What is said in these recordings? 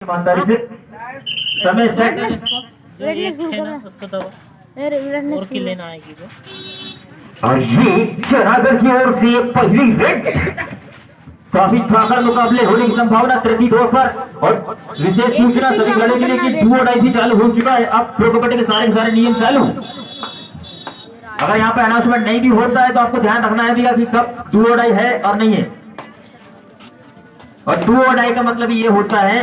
ईमानदारी से समय सेट उसको दबा और की लेना आएगी वो। और ये चरागर की ओर से पहली रेड काफी ठाकर मुकाबले होने की संभावना तृतीय दौर पर। और विशेष सूचना सभी खिलाड़ियों के लिए कि डुओ डाई भी चालू हो चुका है। अब प्रो कबड्डी के सारे नियम चालू। अगर यहाँ पे अनाउंसमेंट नहीं भी होता है तो आपको ध्यान रखना है कि कब डुओ डाई है और नहीं है। और डुओ डाई का मतलब ये होता है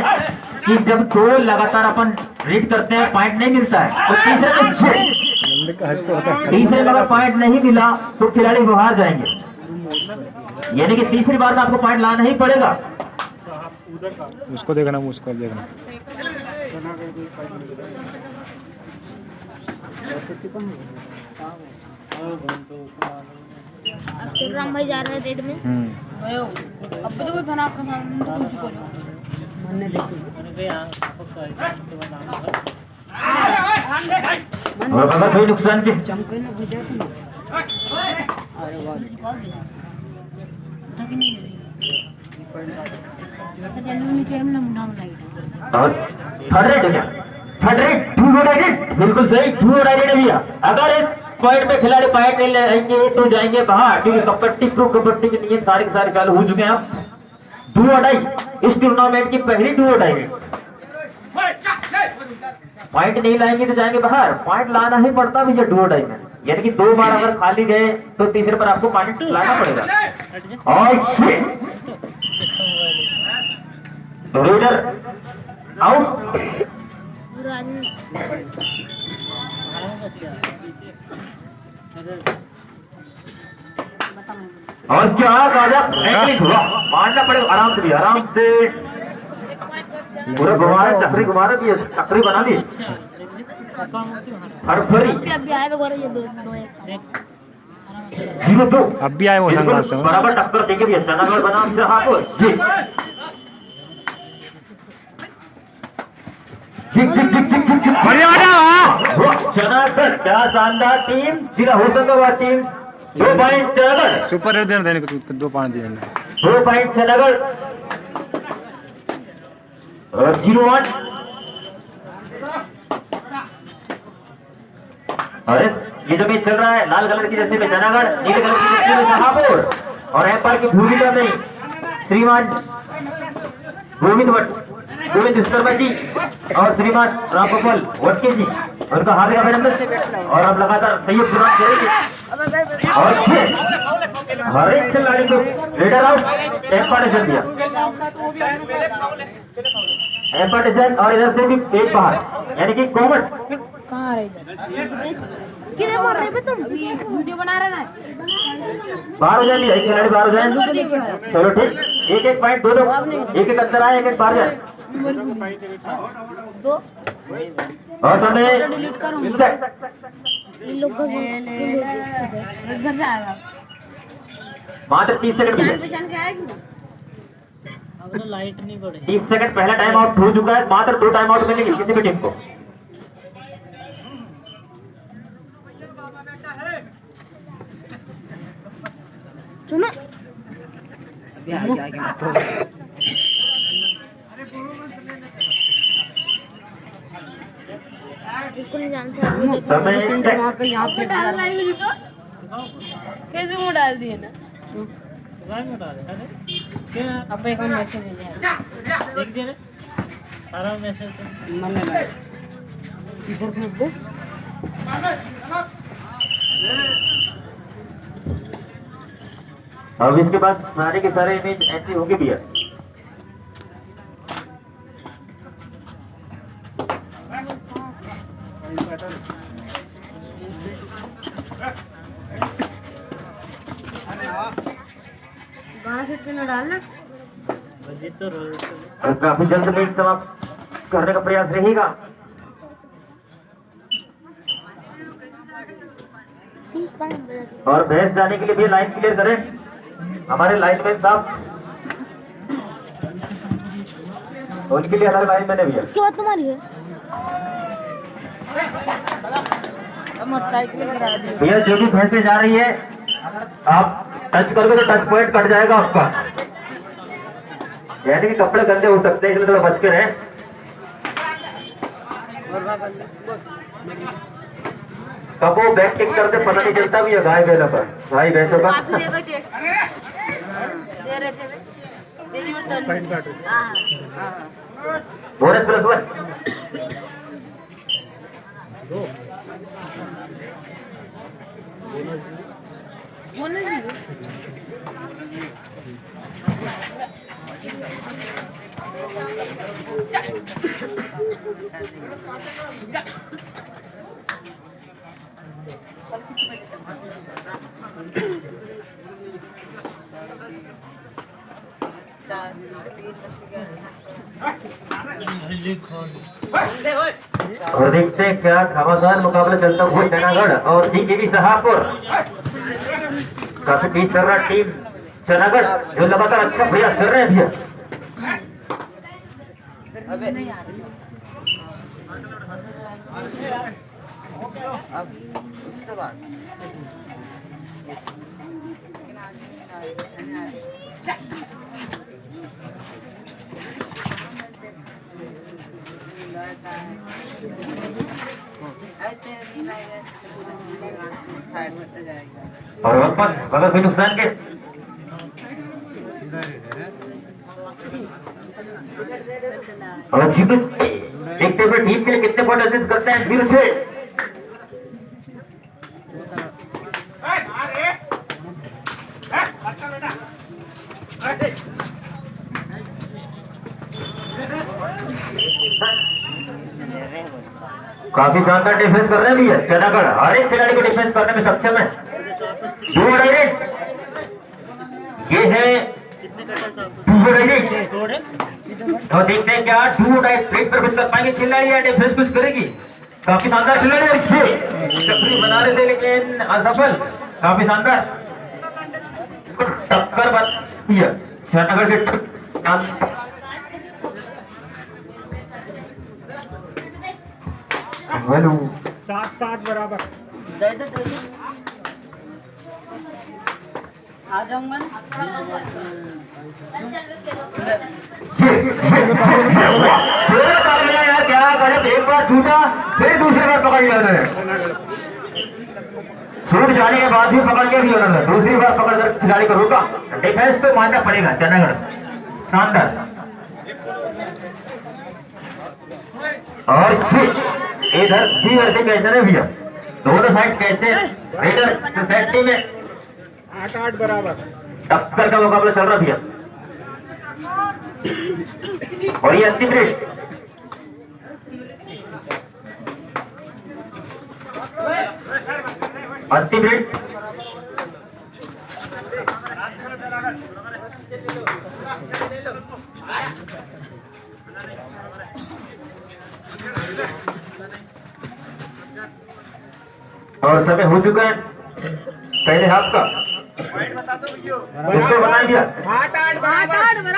कि जब दो लगातार अपन रीड करते हैं पॉइंट नहीं मिलता है तो तीसरे में अगर पॉइंट नहीं मिला तो खिलाड़ी बाहर जाएंगे। यानी कि तीसरी बार में आपको पॉइंट लाना ही पड़ेगा। उसको देखना उसको देखना। अब राम भाई जा रहे हैं रेड में। अब तो कोई बना का सामने तो कुछ करो मैंने देखी और अगर कोई नुकसान के चमके ना बुझा था ना। अरे वाह तक नहीं रही तो जन्म में चेम ना मुंडा में लाइट और थर्ड रेड क्या थर्ड रेड टू राइडेड बिल्कुल सही टू राइडेड है भैया। अगर इस पॉइंट पे खिलाड़ी पॉइंट नहीं लेंगे तो जाएंगे बाहर क्योंकि कबड्डी प्रो कबड्डी के नियम सारे चालू हो चुके हैं। अब डुओ डाई इस टूर्नामेंट की पहली डुओ डाई है। पॉइंट नहीं लाएंगे तो जाएंगे बाहर। पॉइंट लाना ही पड़ता भैया डुओ डाई में। यानी कि दो बार अगर खाली गए तो तीसरे पर आपको पॉइंट लाना पड़ेगा। और रेडर आउट। और क्या मारना पड़ेगा आराम से भी आराम से पूरा घुमा रहे चक्री घुमा रहे भी चक्री बना ली फरफरी अब भी आए वो संघर्ष से बराबर टक्कर देंगे भी चनागढ़ बनाम जहापुर चनागढ़ क्या शानदार टीम जिला होशंगाबाद टीम 2 पॉइंट चनागढ़ सुपर देने देने को 2 पॉइंट दिए 2 पॉइंट चनागढ़ और 0-1। अरे ये जो मैच चल रहा है लाल कलर की जर्सी में चनागढ़ नीले कलर की जर्सी में जहापुर और एम्पायर की भूमिका में श्रीमान गोविंद शर्मा जी और श्रीमान रामगोपाल वटके जी उनका हार्दिक अभिनंदन। और हम लगातार संयुक्त चुनाव करेंगे और हर एक खिलाड़ी को रेडर आउट एम्पायर दिया एम्पायर और इधर से भी एक बाहर यानी कि कॉमन कहां रहे किधर मार रहे तुम वीडियो बना रहे ना बाहर हो जाएंगे एक खिलाड़ी बाहर हो जाए। चलो ठीक एक पॉइंट दो एक अंदर आए एक बाहर जाए दो और समय डिलीट करूं इन लोग को घर जाएगा मात्र 30 सेकंड पहचान के आएगी अब तो लाइट नहीं बढ़े 30 सेकंड पहला टाइम आउट हो चुका है। मात्र 2 टाइम आउट मिलेंगे किसी भी टीम को। सुनो इसको नहीं जानते वहाँ पे यहाँ पे डालना ही नहीं तो कैसे मुँह डाल दिए ना अब एक और मैसेज देख दे रे सारा मैसेज मैंने इधर भेज दो अब इसके बाद सारे के सारे इमेज एंट्री होंगे भी है। डालना और काफी जल्द मैच समाप्त करने का प्रयास रहेगा। और भैंस जाने के लिए भी लाइन क्लियर करें हमारे लाइन में साहब उनके लिए हमारे लाइन मैंने भी है। उसके बाद तुम्हारी है भैया जो भी भैंसे जा रही है आप टच करोगे तो टच पॉइंट कट जाएगा आपका, यानी कि कपड़े गंदे हो सकते हैं, इसलिए थोड़ा बच के रहें। कब वो बैटिंग करते पता नहीं चलता भी है गाय बैलों का, भाई भैंसों का। काफी देखो टेस्ट दे रहे थे तेरी और तनु हां बोनस प्लस 1। बोल नहीं और देखते हैं क्या घमासान मुकाबला चलता हुआ चनागढ़ और जीकेवी शाहपुर। काफी तेज चल रहा टीम चनागढ़ जो लगातार अच्छा प्रयास कर रहे हैं भैया। और वापस बगल कोई नुकसान के और जीत देखते हुए टीम के लिए कितने पॉइंट असिस्ट करते हैं 0-6। काफी शानदार डिफेंस कर रहे हैं भैया चनागढ़, हर एक खिलाड़ी को डिफेंस करने में सक्षम है। दो डायरेक्ट ये है टू डायरेक्ट तो देखते हैं क्या टू डायरेक्ट पर कुछ कर पाएंगे खिलाड़ी या डिफेंस कुछ करेगी। काफी शानदार खिलाड़ी और चक्री बना रहे थे लेकिन असफल। काफी शानदार टक्कर बनती है चनागढ़ के हेलो 7-7 बराबर। दे दे आ जाऊंगा ना यार क्या करे, एक बार छूटा फिर दूसरी बार पकड़ लिया उन्होंने। छूट जाने के बाद भी पकड़ के भी उन्होंने दूसरी बार पकड़कर खिलाड़ी को रोका। डिफेंस तो मानना पड़ेगा चनागढ़ शानदार। और इधर भी वैसे कैसे है भैया, दोनों साइड कैसे रेडर सोसाइटी में 8-8 बराबर टक्कर का मुकाबला चल रहा भैया। और ये अंतिम रेस और समय हो चुका है पहले हाफ का। बता दो बता दिया 8-8 बराबर।